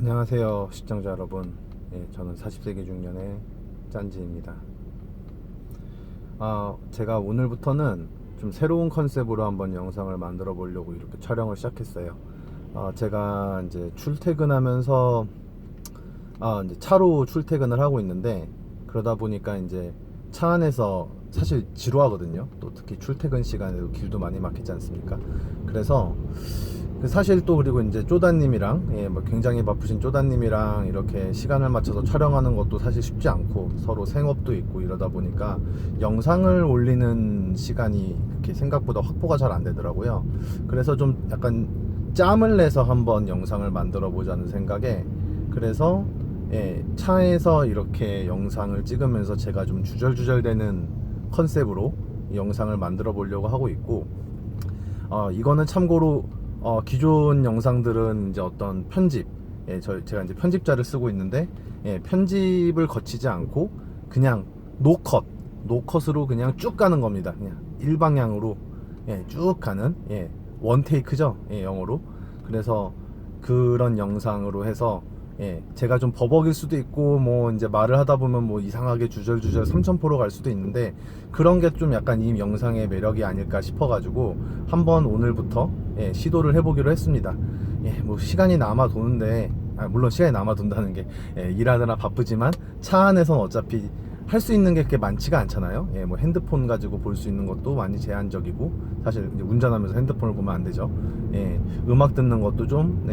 안녕하세요 시청자 여러분. 저는 40세기 중년의 짠지입니다. 제가 오늘부터는 좀 새로운 컨셉으로 한번 영상을 만들어 보려고 이렇게 촬영을 시작했어요. 제가 이제 출퇴근하면서 이제 차로 출퇴근을 하고 있는데, 그러다 보니까 이제 차 안에서 사실 지루하거든요. 또 특히 출퇴근 시간에도 길도 많이 막히지 않습니까? 그래서 사실 또 그리고 이제 쪼다님이랑 뭐 굉장히 바쁘신 쪼다님이랑 이렇게 시간을 맞춰서 촬영하는 것도 사실 쉽지 않고, 서로 생업도 있고 이러다 보니까 영상을 올리는 시간이 그렇게 생각보다 확보가 잘 안 되더라고요. 그래서 좀 약간 짬을 내서 한번 영상을 만들어 보자는 생각에, 그래서 차에서 이렇게 영상을 찍으면서 제가 좀 주절주절되는 컨셉으로 영상을 만들어 보려고 하고 있고, 이거는 참고로 기존 영상들은 이제 어떤 편집, 제가 이제 편집자를 쓰고 있는데, 편집을 거치지 않고 그냥 노컷으로 그냥 쭉 가는 겁니다. 그냥 일방향으로 쭉 가는, 원테이크죠, 영어로. 그래서 그런 영상으로 해서 제가 좀 버벅일 수도 있고, 뭐 이제 말을 하다 보면 뭐 이상하게 주절주절 삼천포로 갈 수도 있는데, 그런 게 좀 약간 이 영상의 매력이 아닐까 싶어가지고 한번 오늘부터 시도를 해보기로 했습니다. 뭐 시간이 남아 도는데, 물론 시간이 남아 돈다는 게 일하느라 바쁘지만 차 안에서는 어차피 할 수 있는 게 그렇게 많지가 않잖아요. 뭐 핸드폰 가지고 볼 수 있는 것도 많이 제한적이고, 사실 이제 운전하면서 핸드폰을 보면 안 되죠. 음악 듣는 것도 좀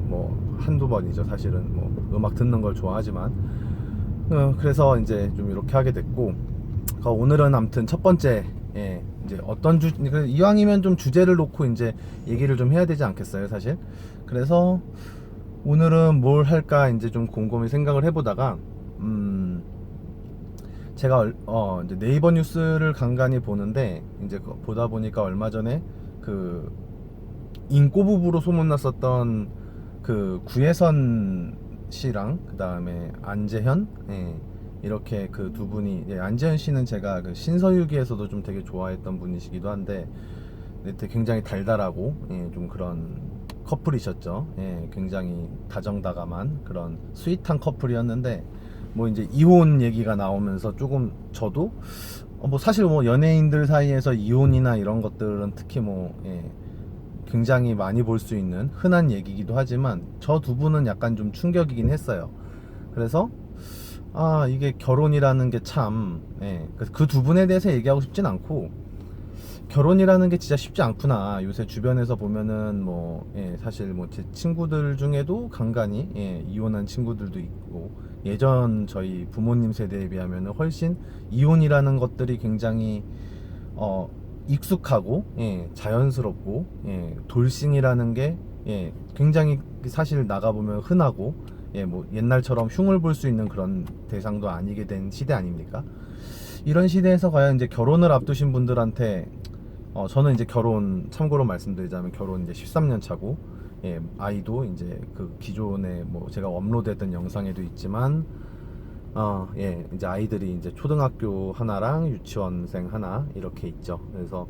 뭐 한두 번이죠. 사실은 뭐 음악 듣는 걸 좋아하지만, 그래서 이제 좀 이렇게 하게 됐고, 오늘은 아무튼 첫 번째, 이제 어떤 이왕이면 좀 주제를 놓고 이제 얘기를 좀 해야 되지 않겠어요, 사실. 그래서 오늘은 뭘 할까 이제 좀 곰곰이 생각을 해보다가, 제가 이제 네이버 뉴스를 간간히 보는데, 이제 보다 보니까 얼마 전에 그 인꼬 부부로 소문났었던 그 구혜선 씨랑 그 다음에 안재현, 이렇게 그 두 분이, 안재현 씨는 제가 그 신서유기에서도 좀 되게 좋아했던 분이시기도 한데, 되게 굉장히 달달하고 좀 그런 커플이셨죠. 굉장히 다정다감한 그런 스윗한 커플이었는데, 뭐 이제 이혼 얘기가 나오면서 조금 저도 뭐 사실 뭐 연예인들 사이에서 이혼이나 이런 것들은 특히 뭐 굉장히 많이 볼 수 있는 흔한 얘기이기도 하지만, 저 두 분은 약간 좀 충격이긴 했어요. 그래서 이게 결혼이라는 게 참, 그 두 분에 대해서 얘기하고 싶진 않고, 결혼이라는 게 진짜 쉽지 않구나. 요새 주변에서 보면은 뭐 사실 뭐 제 친구들 중에도 간간히 이혼한 친구들도 있고, 예전 저희 부모님 세대에 비하면은 훨씬 이혼이라는 것들이 굉장히 익숙하고 자연스럽고, 돌싱이라는 게 굉장히 사실 나가보면 흔하고, 뭐 옛날처럼 흉을 볼 수 있는 그런 대상도 아니게 된 시대 아닙니까? 이런 시대에서 과연 이제 결혼을 앞두신 분들한테, 저는 이제 결혼, 참고로 말씀드리자면 결혼 이제 13년 차고, 아이도 이제 그 기존에 뭐 제가 업로드했던 영상에도 있지만, 이제 아이들이 이제 초등학교 하나랑 유치원생 하나 이렇게 있죠. 그래서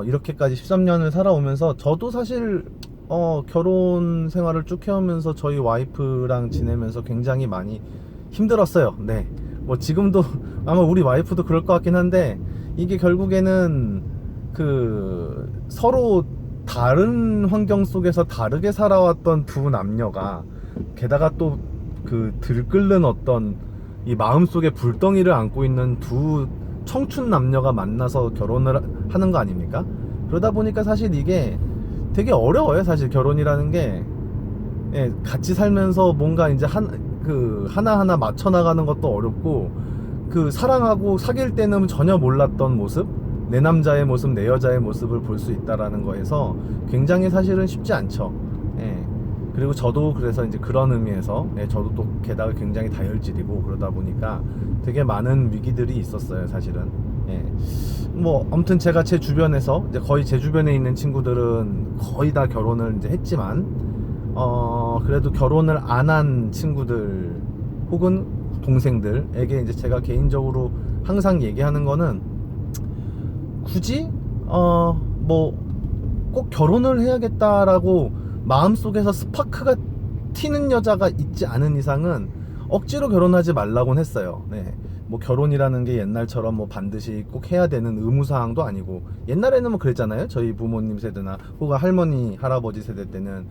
이렇게까지 13년을 살아오면서 저도 사실 결혼 생활을 쭉 해오면서 저희 와이프랑 지내면서 굉장히 많이 힘들었어요. 뭐 지금도 아마 우리 와이프도 그럴 것 같긴 한데, 이게 결국에는 그 서로 다른 환경 속에서 다르게 살아왔던 두 남녀가, 게다가 또 그 들끓는 어떤 이 마음속에 불덩이를 안고 있는 두 청춘 남녀가 만나서 결혼을 하는 거 아닙니까? 그러다 보니까 사실 이게 되게 어려워요. 사실 결혼이라는 게 같이 살면서 뭔가 이제 하나하나 맞춰 나가는 것도 어렵고, 그 사랑하고 사귈 때는 전혀 몰랐던 모습, 내 남자의 모습, 내 여자의 모습을 볼 수 있다라는 거에서 굉장히 사실은 쉽지 않죠. 그리고 저도 그래서 이제 그런 의미에서 저도 또 게다가 굉장히 다혈질이고, 그러다 보니까 되게 많은 위기들이 있었어요, 사실은. 뭐 아무튼 제가 제 주변에서 이제 거의 제 주변에 있는 친구들은 거의 다 결혼을 이제 했지만, 그래도 결혼을 안 한 친구들 혹은 동생들에게 이제 제가 개인적으로 항상 얘기하는 거는, 굳이 뭐 꼭 결혼을 해야겠다라고 마음속에서 스파크가 튀는 여자가 있지 않은 이상은 억지로 결혼하지 말라고는 했어요. 네. 뭐 결혼이라는 게 옛날처럼 뭐 반드시 꼭 해야 되는 의무사항도 아니고, 옛날에는 뭐 그랬잖아요. 저희 부모님 세대나 혹은 할머니 할아버지 세대 때는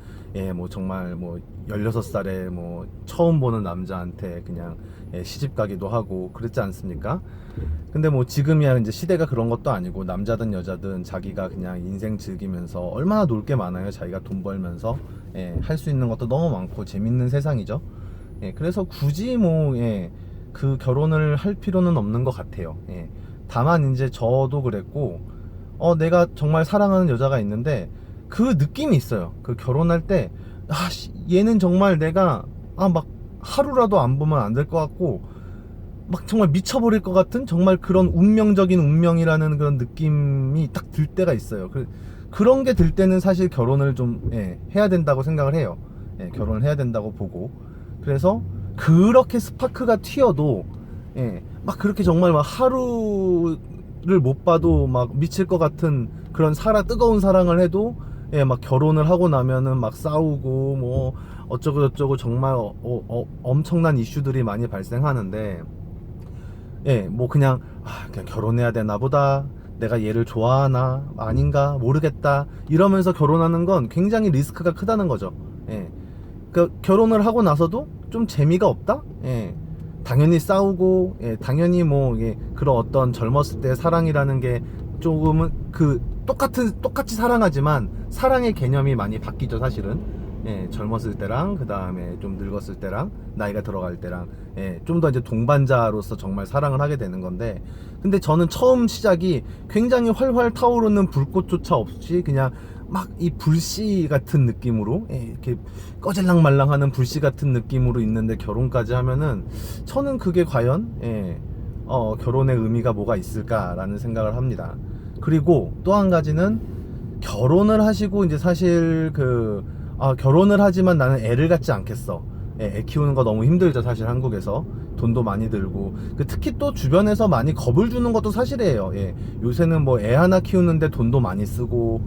뭐 정말 뭐 16살에 뭐 처음 보는 남자한테 그냥 시집 가기도 하고 그랬지 않습니까? 근데 뭐 지금이야 이제 시대가 그런 것도 아니고, 남자든 여자든 자기가 그냥 인생 즐기면서 얼마나 놀 게 많아요. 자기가 돈 벌면서 할 수 있는 것도 너무 많고 재밌는 세상이죠. 그래서 굳이 뭐 그 결혼을 할 필요는 없는 것 같아요. 다만 이제 저도 그랬고, 내가 정말 사랑하는 여자가 있는데 그 느낌이 있어요. 그 결혼할 때 얘는 정말 내가 막 하루라도 안 보면 안 될 것 같고, 막 정말 미쳐버릴 것 같은 정말 그런 운명적인 운명이라는 그런 느낌이 딱 들 때가 있어요. 그런 게 들 때는 사실 결혼을 좀 해야 된다고 생각을 해요. 결혼을 해야 된다고 보고, 그래서 그렇게 스파크가 튀어도 막 그렇게 정말 막 하루를 못 봐도 막 미칠 것 같은 그런 뜨거운 사랑을 해도 막 결혼을 하고 나면은 막 싸우고 뭐 어쩌고 저쩌고 정말 엄청난 이슈들이 많이 발생하는데, 뭐 그냥 결혼해야 되나 보다, 내가 얘를 좋아하나 아닌가 모르겠다 이러면서 결혼하는 건 굉장히 리스크가 크다는 거죠. 그러니까 결혼을 하고 나서도 좀 재미가 없다? 당연히 싸우고, 당연히 뭐 그런 어떤 젊었을 때 사랑이라는 게 조금은 똑같이 사랑하지만 사랑의 개념이 많이 바뀌죠, 사실은. 젊었을 때랑 그 다음에 좀 늙었을 때랑 나이가 들어갈 때랑 좀 더 이제 동반자로서 정말 사랑을 하게 되는 건데, 근데 저는 처음 시작이 굉장히 활활 타오르는 불꽃조차 없이 그냥 막 이 불씨 같은 느낌으로 이렇게 꺼질랑말랑하는 불씨 같은 느낌으로 있는데, 결혼까지 하면은 저는 그게 과연 결혼의 의미가 뭐가 있을까라는 생각을 합니다. 그리고 또 한 가지는, 결혼을 하시고 이제 사실 결혼을 하지만 나는 애를 갖지 않겠어. 애 키우는 거 너무 힘들죠, 사실 한국에서. 돈도 많이 들고. 특히 또 주변에서 많이 겁을 주는 것도 사실이에요. 요새는 뭐 애 하나 키우는데 돈도 많이 쓰고,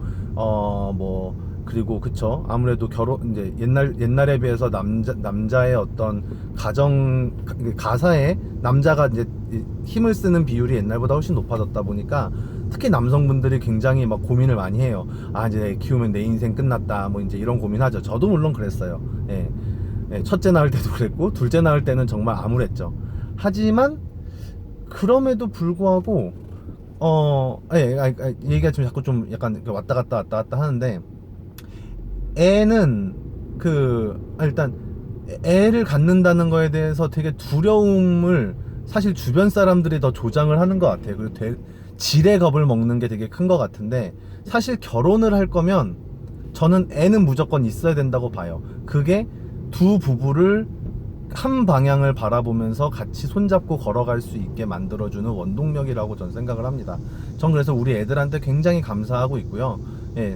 그리고 그쵸. 아무래도 이제 옛날에 비해서 남자의 어떤 가사에 남자가 이제 힘을 쓰는 비율이 옛날보다 훨씬 높아졌다 보니까, 특히 남성분들이 굉장히 막 고민을 많이 해요. 이제 애 키우면 내 인생 끝났다, 뭐 이제 이런 고민하죠. 저도 물론 그랬어요. 첫째 낳을 때도 그랬고, 둘째 낳을 때는 정말 암울했죠. 하지만 그럼에도 불구하고 얘기가 좀 자꾸 좀 약간 왔다 갔다 하는데, 애는 일단 애를 갖는다는 거에 대해서 되게 두려움을 사실 주변 사람들이 더 조장을 하는 것 같아요. 그리고 지레 겁을 먹는 게 되게 큰 것 같은데, 사실 결혼을 할 거면 저는 애는 무조건 있어야 된다고 봐요. 그게 두 부부를 한 방향을 바라보면서 같이 손잡고 걸어갈 수 있게 만들어주는 원동력이라고 전 생각을 합니다. 전 그래서 우리 애들한테 굉장히 감사하고 있고요.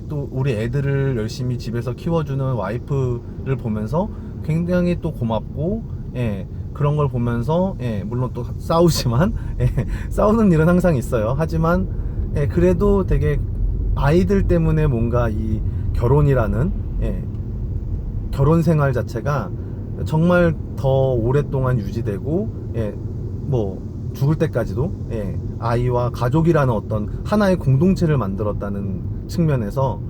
또 우리 애들을 열심히 집에서 키워주는 와이프를 보면서 굉장히 또 고맙고, 그런 걸 보면서 물론 또 싸우지만 싸우는 일은 항상 있어요. 하지만 그래도 되게 아이들 때문에 뭔가 이 결혼이라는 결혼 생활 자체가 정말 더 오랫동안 유지되고, 뭐 죽을 때까지도 아이와 가족이라는 어떤 하나의 공동체를 만들었다는 측면에서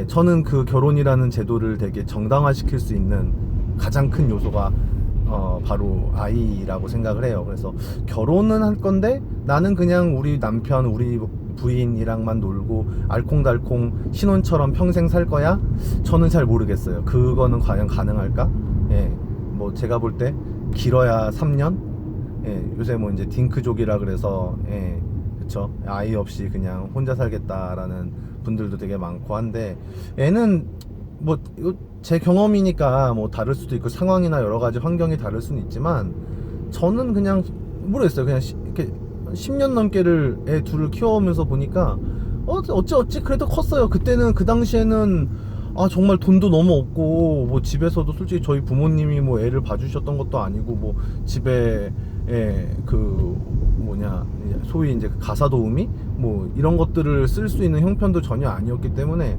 저는 그 결혼이라는 제도를 되게 정당화시킬 수 있는 가장 큰 요소가 바로 아이라고 생각을 해요. 그래서 결혼은 할 건데 나는 그냥 우리 남편, 우리 부인이랑만 놀고 알콩달콩 신혼처럼 평생 살 거야? 저는 잘 모르겠어요. 그거는 과연 가능할까? 뭐 제가 볼 때 길어야 3년? 요새 뭐 이제 딩크족이라 그래서 그쵸, 아이 없이 그냥 혼자 살겠다라는 분들도 되게 많고 한데, 애는 뭐 이거 제 경험이니까 뭐 다를 수도 있고 상황이나 여러 가지 환경이 다를 수는 있지만, 저는 그냥 모르겠어요. 그냥 이렇게 10년 넘게를 애 둘을 키워오면서 보니까 어찌 그래도 컸어요. 그때는 그 당시에는 정말 돈도 너무 없고, 뭐 집에서도 솔직히 저희 부모님이 뭐 애를 봐주셨던 것도 아니고, 뭐 집에 소위 이제 가사도우미 뭐 이런 것들을 쓸 수 있는 형편도 전혀 아니었기 때문에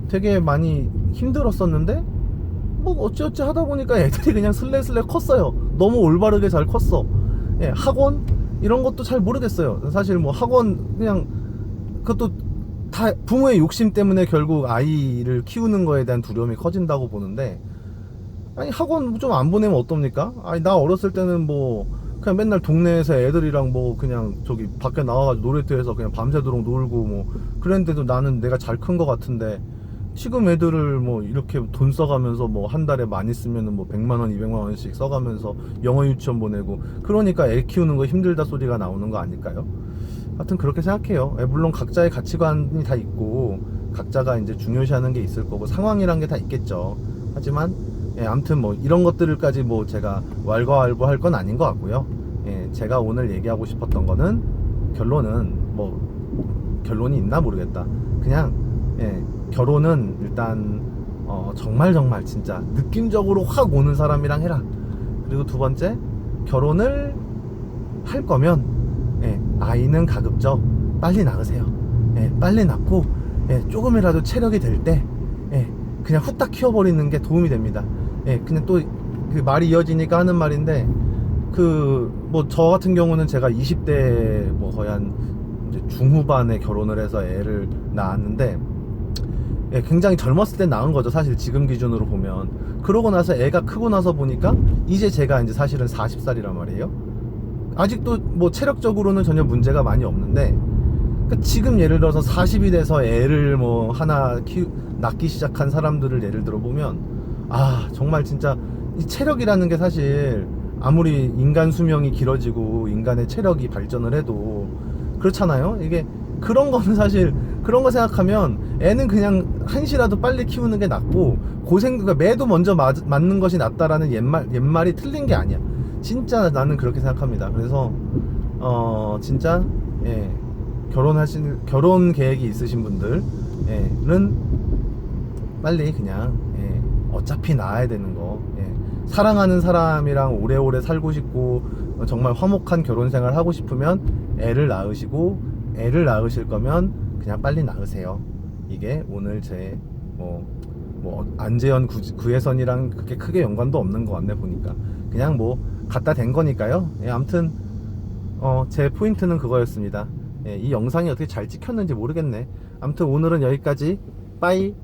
되게 많이 힘들었었는데, 뭐 어찌어찌 하다 보니까 애들이 그냥 슬레슬레 컸어요. 너무 올바르게 잘 컸어. 예, 학원 이런 것도 잘 모르겠어요. 사실 뭐 학원 그냥 그것도 다 부모의 욕심 때문에 결국 아이를 키우는 거에 대한 두려움이 커진다고 보는데, 아니 학원 좀 안 보내면 어떻습니까? 아니 나 어렸을 때는 뭐 그냥 맨날 동네에서 애들이랑 뭐 그냥 저기 밖에 나와가지고 놀이터에서 그냥 밤새도록 놀고 뭐 그랬는데도 나는 내가 잘 큰 거 같은데, 지금 애들을 뭐 이렇게 돈 써가면서 뭐 한 달에 많이 쓰면은 뭐 100만 원, 200만 원씩 써가면서 영어 유치원 보내고 그러니까 애 키우는 거 힘들다 소리가 나오는 거 아닐까요? 하여튼 그렇게 생각해요. 물론 각자의 가치관이 다 있고 각자가 이제 중요시하는 게 있을 거고 상황이란 게 다 있겠죠. 하지만 아무튼 뭐 이런 것들까지 뭐 제가 왈가왈부할 건 아닌 것 같고요. 제가 오늘 얘기하고 싶었던 거는 결론은 뭐 결론이 있나 모르겠다. 그냥 결혼은 일단 정말 진짜 느낌적으로 확 오는 사람이랑 해라. 그리고 두 번째, 결혼을 할 거면 아이는 가급적 빨리 낳으세요. 빨리 낳고 조금이라도 체력이 될 때 그냥 후딱 키워버리는 게 도움이 됩니다. 그냥 또 그 말이 이어지니까 하는 말인데, 그 뭐 저 같은 경우는 제가 20대 뭐 거의 한 이제 중후반에 결혼을 해서 애를 낳았는데, 굉장히 젊었을 때 낳은 거죠, 사실 지금 기준으로 보면. 그러고 나서 애가 크고 나서 보니까 이제 제가 이제 사실은 40살이란 말이에요. 아직도 뭐 체력적으로는 전혀 문제가 많이 없는데, 그러니까 지금 예를 들어서 40이 돼서 애를 뭐 하나 낳기 시작한 사람들을 예를 들어 보면, 정말 진짜 이 체력이라는 게 사실 아무리 인간 수명이 길어지고 인간의 체력이 발전을 해도 그렇잖아요. 이게 그런 거는 사실 그런 거 생각하면 애는 그냥 한시라도 빨리 키우는 게 낫고, 그러니까 매도 먼저 맞는 것이 낫다라는 옛말이 틀린 게 아니야. 진짜 나는 그렇게 생각합니다. 그래서 진짜 결혼 계획이 있으신 분들은 빨리 그냥 어차피 낳아야 되는 거, 사랑하는 사람이랑 오래오래 살고 싶고 정말 화목한 결혼 생활 하고 싶으면 애를 낳으시고, 애를 낳으실 거면 그냥 빨리 낳으세요. 이게 오늘 제 안재현 구혜선이랑 그렇게 크게 연관도 없는 것 같네 보니까. 그냥 뭐 갖다 댄 거니까요. 아무튼 제 포인트는 그거였습니다. 이 영상이 어떻게 잘 찍혔는지 모르겠네. 아무튼 오늘은 여기까지. 빠이.